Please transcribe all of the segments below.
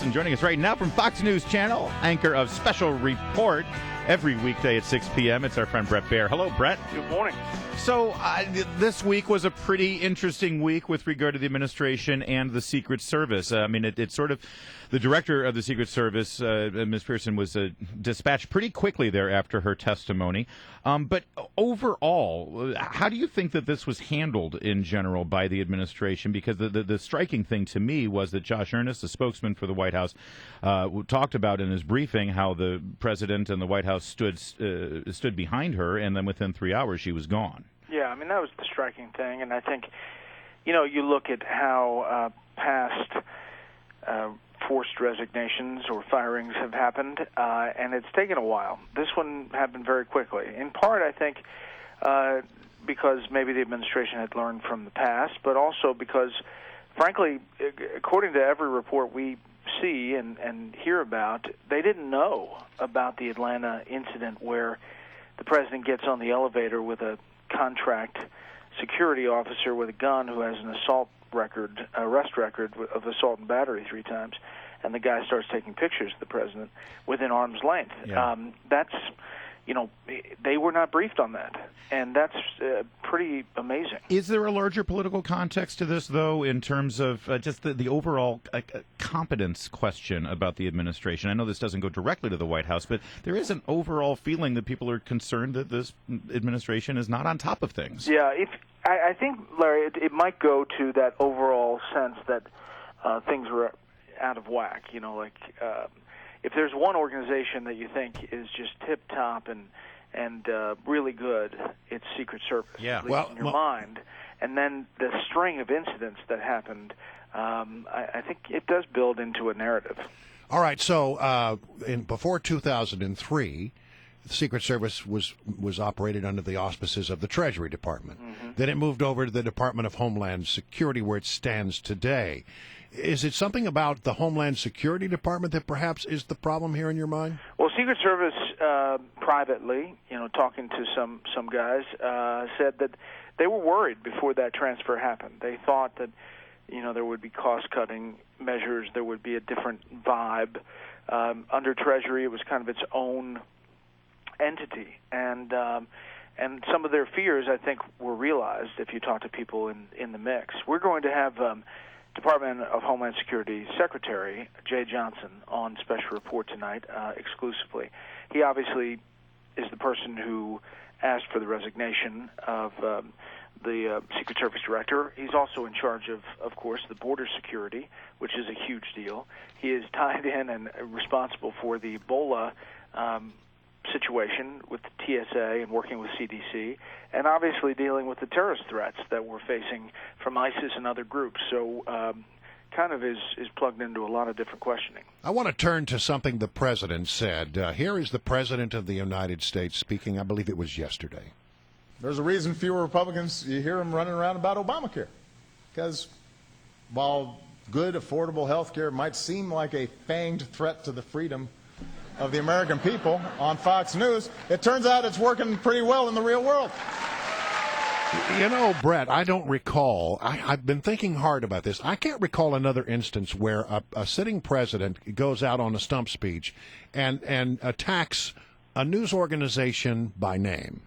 And joining us right now from Fox News Channel, anchor of Special Report every weekday at 6 p.m. It's our friend Bret Baier. Hello, Bret. Good morning. So this week was a pretty interesting week with regard to the administration and the Secret Service. It's sort of the director of the Secret Service, Ms. Pearson, was dispatched pretty quickly there after her testimony. But overall, how do you think that this was handled in general by the administration? Because the striking thing to me was that Josh Earnest, the spokesman for the White House, talked about in his briefing how the president and the White House stood behind her, and then within 3 hours she was gone. Yeah, that was the striking thing, and I think, you look at how past forced resignations or firings have happened, and it's taken a while. This one happened very quickly. In part, I think, because maybe the administration had learned from the past, but also because, frankly, according to every report we see and hear about, they didn't know about the Atlanta incident where the president gets on the elevator with a contract security officer with a gun who has an arrest record of assault and battery 3 times, and the guy starts taking pictures of the president within arm's length. Yeah. They were not briefed on that, and that's pretty amazing. Is there a larger political context to this, though, in terms of just the overall competence question about the administration? I know this doesn't go directly to the White House, but there is an overall feeling that people are concerned that this administration is not on top of things. Yeah, I think, Larry, it might go to that overall sense that things were out of whack. If there's one organization that you think is just tip-top and really good, it's Secret Service, at least in your mind. And then the string of incidents that happened, I think it does build into a narrative. All right, so before 2003, the Secret Service was operated under the auspices of the Treasury Department. Mm-hmm. Then it moved over to the Department of Homeland Security, where it stands today. Is it something about the Homeland Security Department that perhaps is the problem here in your mind? Well, Secret Service privately, talking to some guys, said that they were worried before that transfer happened. They thought that, there would be cost-cutting measures, there would be a different vibe. Under Treasury, it was kind of its own entity, and some of their fears, I think, were realized if you talk to people in the mix. We're going to have Department of Homeland Security Secretary Jay Johnson on Special Report tonight exclusively. He obviously is the person who asked for the resignation of the Secret Service Director. He's also in charge of course, the border security, which is a huge deal. He is tied in and responsible for the Ebola situation with the TSA and working with CDC, and obviously dealing with the terrorist threats that we're facing from ISIS and other groups. So kind of is plugged into a lot of different questioning. I want to turn to something the president said. Here is the President of the United States speaking. I believe it was yesterday. There's a reason fewer Republicans, you hear them running around about Obamacare. Because while good, affordable health care might seem like a fanged threat to the freedom of the American people on Fox News, it turns out it's working pretty well in the real world. Bret, I don't recall. I've been thinking hard about this. I can't recall another instance where a sitting president goes out on a stump speech and attacks a news organization by name.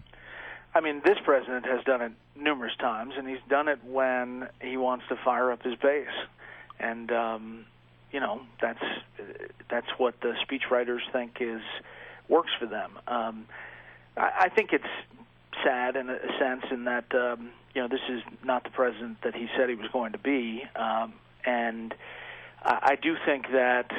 This president has done it numerous times, and he's done it when he wants to fire up his base. And that's what the speechwriters think works for them. I think it's sad in a sense in that this is not the president that he said he was going to be, and I do think that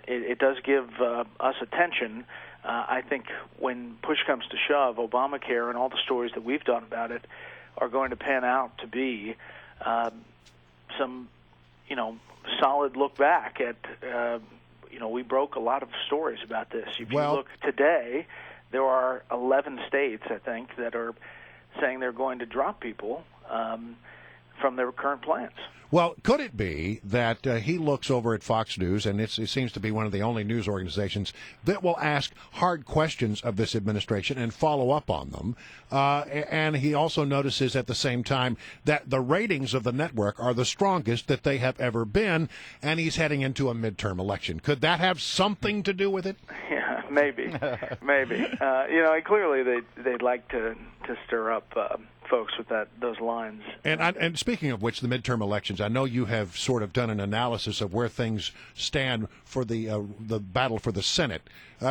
it does give us attention. I think when push comes to shove, Obamacare and all the stories that we've done about it are going to pan out to be some solid look back at, we broke a lot of stories about this. If you look today, there are 11 states, I think, that are saying they're going to drop people from their current plans. Well, could it be that he looks over at Fox News, and it seems to be one of the only news organizations that will ask hard questions of this administration and follow up on them, and he also notices at the same time that the ratings of the network are the strongest that they have ever been, and he's heading into a midterm election. Could that have something to do with it? Yeah, maybe. And clearly they'd like to stir up folks with those lines. And speaking of which, the midterm elections, I know you have sort of done an analysis of where things stand for the battle for the Senate.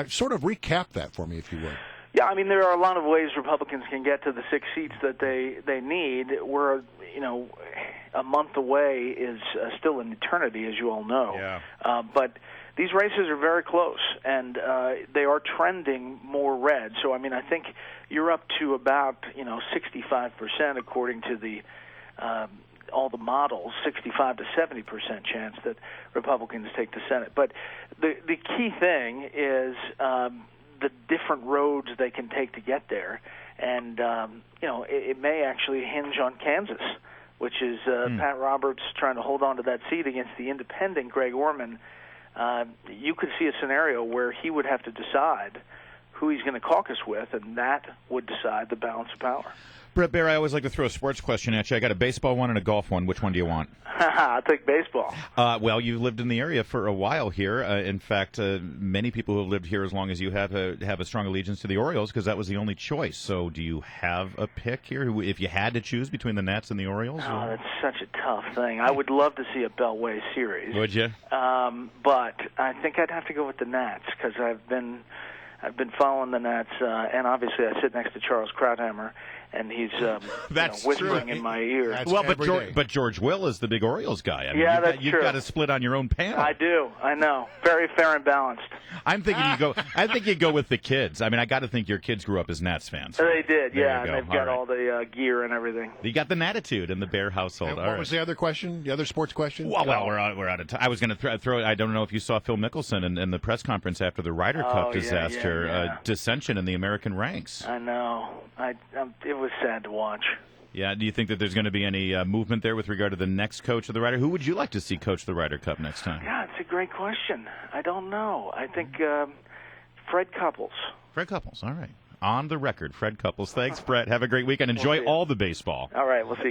Sort of recap that for me, if you would. Yeah, I mean, there are a lot of ways Republicans can get to the 6 seats that they need. We're, a month away is still an eternity, as you all know. Yeah. But these races are very close, and they are trending more red. So, I mean, I think you're up to about 65% according to the all the models, 65 to 70% chance that Republicans take the Senate. But the key thing is the different roads they can take to get there, and it may actually hinge on Kansas, which is Pat Roberts trying to hold on to that seat against the independent Greg Orman. You could see a scenario where he would have to decide who he's going to caucus with, and that would decide the balance of power. Bret Baier, I always like to throw a sports question at you. I got a baseball one and a golf one. Which one do you want? I'll take baseball. Well, you've lived in the area for a while here. In fact, many people who have lived here as long as you have a strong allegiance to the Orioles because that was the only choice. So do you have a pick here? If you had to choose between the Nats and the Orioles? Oh, that's such a tough thing. I would love to see a Beltway series. Would you? But I think I'd have to go with the Nats because I've been following the Nats, and obviously I sit next to Charles Krauthammer, and he's whispering in my ear. That's well, every but George Will is the big Orioles guy. I mean, that's you've true. got to split on your own panel. I do. I know. Very fair and balanced. I'm thinking you go. I think you go with the kids. I mean, I got to think your kids grew up as Nats fans. They did, There yeah, you and go. they've got all the gear and everything. You got the Natitude in the Bear household. And All what right. was the other question? The other sports question? Well, we're out of time. I was going to throw. I don't know if you saw Phil Mickelson in the press conference after the Ryder Cup disaster, yeah. dissension in the American ranks. I know. It was sad to watch. Yeah. Do you think that there's going to be any movement there with regard to the next coach of the Ryder? Who would you like to see coach the Ryder Cup next time? Yeah, it's a great question. I don't know. I think Fred Couples. Fred Couples. All right. On the record, Fred Couples. Thanks, Bret. Have a great weekend. Enjoy all the baseball. All right. We'll see.